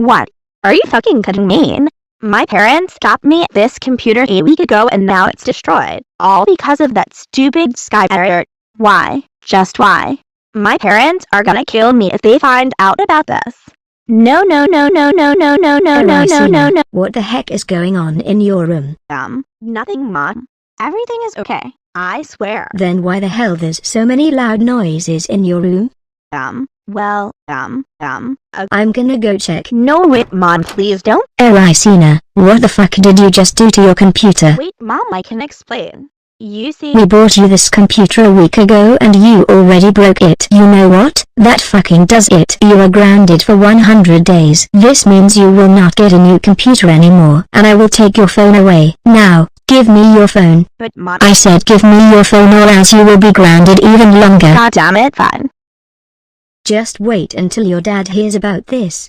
What? Are you fucking kidding me? My parents got me this computer a week ago and now it's destroyed. All because of that stupid Sky Pirate. Why? Just why? My parents are gonna kill me if they find out about this. No, no, no, no, no, no, no, no, no, no, no, no. What the heck is going on in your room? Nothing, Mom. Everything is okay. I swear. Then why the hell there's so many loud noises in your room? I'm gonna go check. No, wait, Mom, please don't. Arisina, what the fuck did you just do to your computer? Wait, Mom, I can explain. You see, we bought you this computer a week ago and you already broke it. You know what? That fucking does it. You are grounded for 100 days. This means you will not get a new computer anymore, and I will take your phone away. Now, give me your phone. But Mom, I said give me your phone or else you will be grounded even longer. God damn it, fine. Just wait until your dad hears about this.